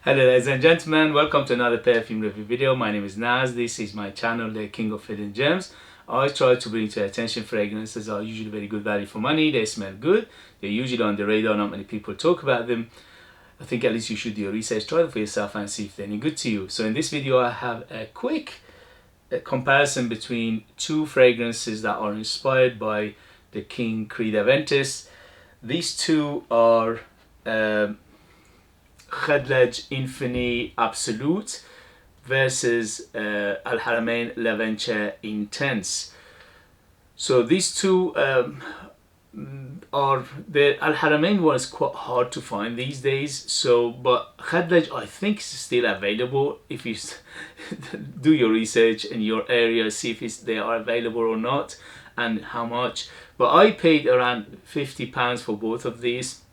Hello ladies and gentlemen, welcome to another perfume review video. My name is Naz. This is my channel, the King of Hidden Gems. I try to bring to your attention fragrances that are usually very good value for money. They smell good. They're usually on the radar. Not many people talk about them. I think at least you should do your research, try them for yourself and see if they're any good to you. So in this video I have a quick comparison between two fragrances that are inspired by the King Creed Aventus. These two are Khadlaj Infini Absolute versus Haramain Levenche Intense. So these two are the Haramain one is quite hard to find these days. So, but Khadlaj I think is still available. If you do your research in your area, see if they are available or not, and how much. But I paid around £50 for both of these,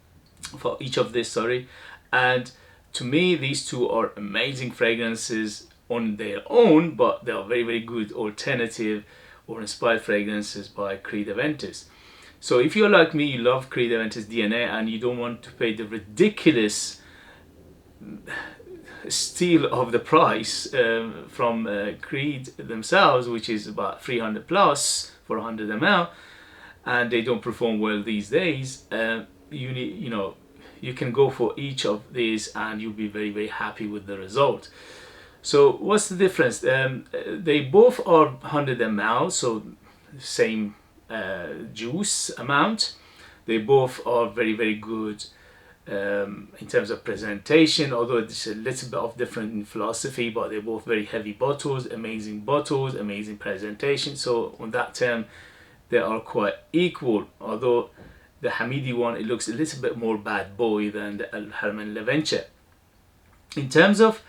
for each of this, sorry. And to me, these two are amazing fragrances on their own, but they are very, very good alternative or inspired fragrances by Creed Aventus. So if you're like me, you love Creed Aventus DNA and you don't want to pay the ridiculous steal of the price from Creed themselves, which is about 300 plus for 100 ml, and they don't perform well these days, you can go for each of these and you'll be very, very happy with the result. So what's the difference? They both are 100 ml, so same juice amount. They both are very, very good in terms of presentation, although it's a little bit of different in philosophy, but they're both very heavy bottles, amazing presentation. So on that term, they are quite equal, although the Hamidi one, it looks a little bit more bad boy than the Haramain Levenche. In terms of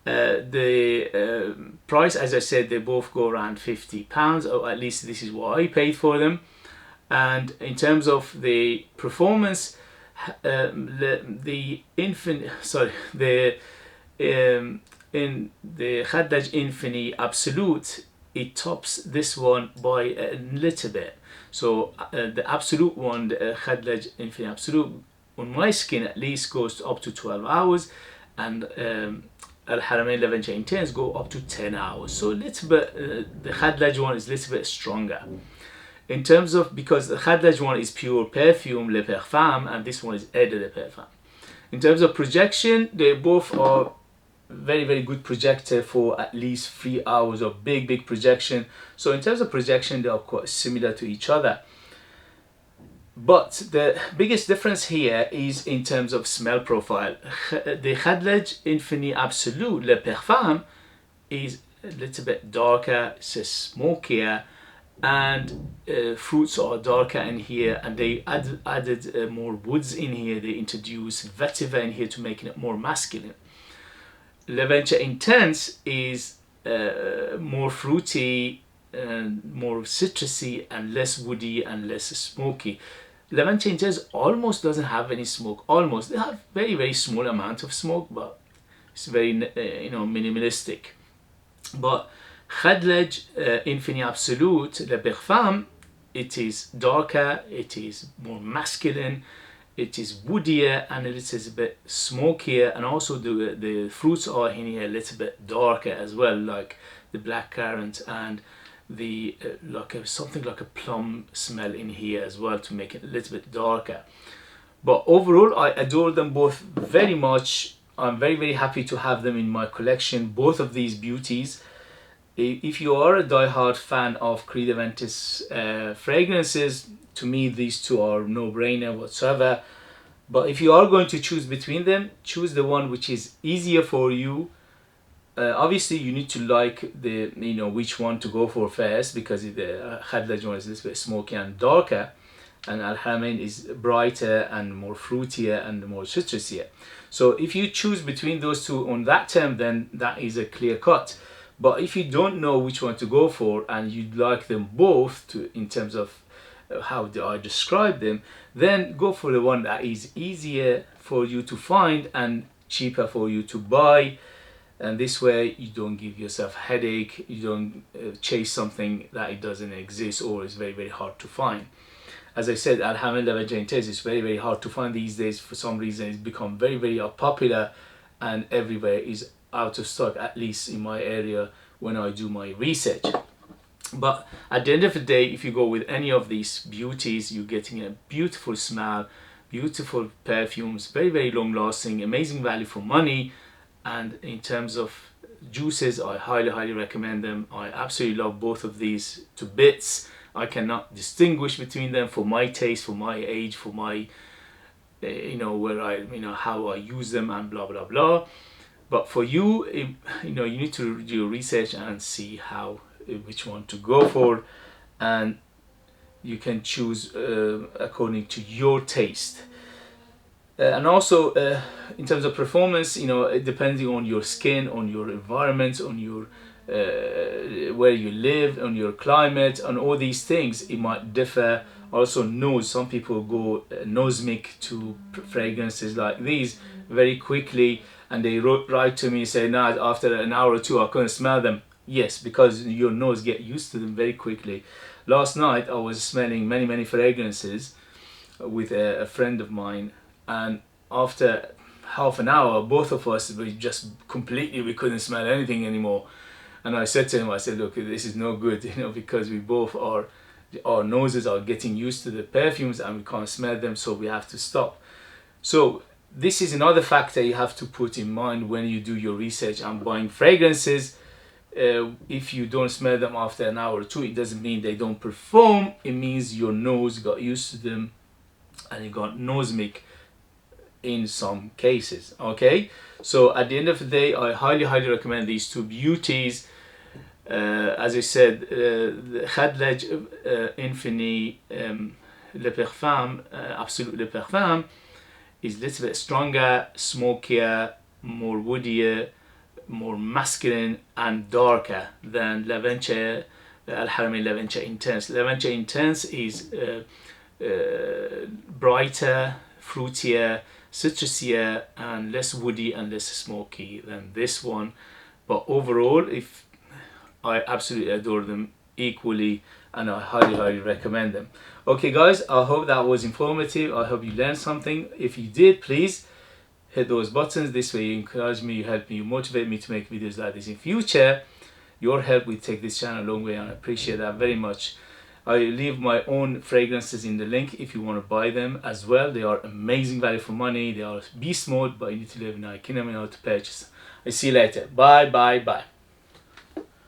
the price, as I said, they both go around £50, or at least this is what I paid for them. And in terms of the performance, the Khadlaj Infini Absolute, it tops this one by a little bit. So the Absolute one, the Khadlaj Infini Absolute, on my skin at least goes up to 12 hours, and Haramain Levenche Intense go up to 10 hours. So a little bit, the Khadlaj one is a little bit stronger. In terms of, because the Khadlaj one is pure perfume, Le Parfum, and this one is Eau de Parfum. In terms of projection, they both are very, very good projector for at least 3 hours of big projection. So in terms of projection, they are quite similar to each other. But the biggest difference here is in terms of smell profile. The Khadlaj Infini Absolute, Le Parfum, is a little bit darker, it's smokier, and fruits are darker in here, and they added more woods in here. They introduced vetiver in here to make it more masculine. Levenche Intense is more fruity and more citrusy and less woody and less smoky. Levenche Intense almost doesn't have any smoke. Almost, they have very, very small amount of smoke, but it's very minimalistic. But Khadlaj Infini Absolute, Le Parfum, it is darker, it is more masculine, it is woodier, and it is a bit smokier, and also the fruits are in here a little bit darker as well, like the blackcurrant and the something like a plum smell in here as well to make it a little bit darker. But overall, I adore them both very much. I'm very, very happy to have them in my collection, both of these beauties. If you are a die-hard fan of Creed Aventus fragrances, to me these two are no-brainer whatsoever. But if you are going to choose between them, choose the one which is easier for you. Obviously you need to like the which one to go for first, because the Khadlaj one is a little bit smoky and darker, and Haramain is brighter and more fruitier and more citrusier. So if you choose between those two on that term, then that is a clear cut. But if you don't know which one to go for and you'd like them both in terms of how I describe them, then go for the one that is easier for you to find and cheaper for you to buy. And this way you don't give yourself a headache, you don't chase something that it doesn't exist or is very, very hard to find. As I said, Haramain Levenche Intense is very, very hard to find these days. For some reason it's become very, very popular, and everywhere is out of stock, at least in my area when I do my research. But at the end of the day, if you go with any of these beauties, you're getting a beautiful smell, beautiful perfumes, very, very long lasting, amazing value for money. And in terms of juices, I highly, highly recommend them. I absolutely love both of these to bits. I cannot distinguish between them for my taste, for my age, for my, where I, how I use them and blah, blah, blah. But for you, you need to do your research and see which one to go for, and you can choose according to your taste. And also in terms of performance, depending on your skin, on your environment, on your where you live, on your climate, on all these things, it might differ. Also nose, some people go nosemic to fragrances like these very quickly, and they write to me and say, nah, after an hour or two I couldn't smell them. Yes, because your nose get used to them very quickly. Last night I was smelling many fragrances with a friend of mine, and after half an hour both of us we couldn't smell anything anymore. And I said to him, I said, look, this is no good, because our noses are getting used to the perfumes and we can't smell them, so we have to stop. So this is another factor you have to put in mind when you do your research and buying fragrances. If you don't smell them after an hour or two, it doesn't mean they don't perform. It means your nose got used to them and you got nosemic in some cases. Okay, so at the end of the day, I highly recommend these two beauties. As I said, the Khadlaj Infini Le Parfum, Absolute Le Parfum, is a little bit stronger, smokier, more woodier, more masculine and darker than Haramain Haramain Intense. Haramain Intense is brighter, fruitier, citrusier, and less woody and less smoky than this one. But overall, I absolutely adore them equally, and I highly recommend them. Okay guys, I hope that was informative. I hope you learned something. If you did, please hit those buttons. This way you encourage me, you help me, you motivate me to make videos like this in future. Your help will take this channel a long way, and I appreciate that very much. I leave my own fragrances in the link if you want to buy them as well. They are amazing value for money. They are beast mode, but you need to live in a kingdom in order to purchase. I see you later. Bye.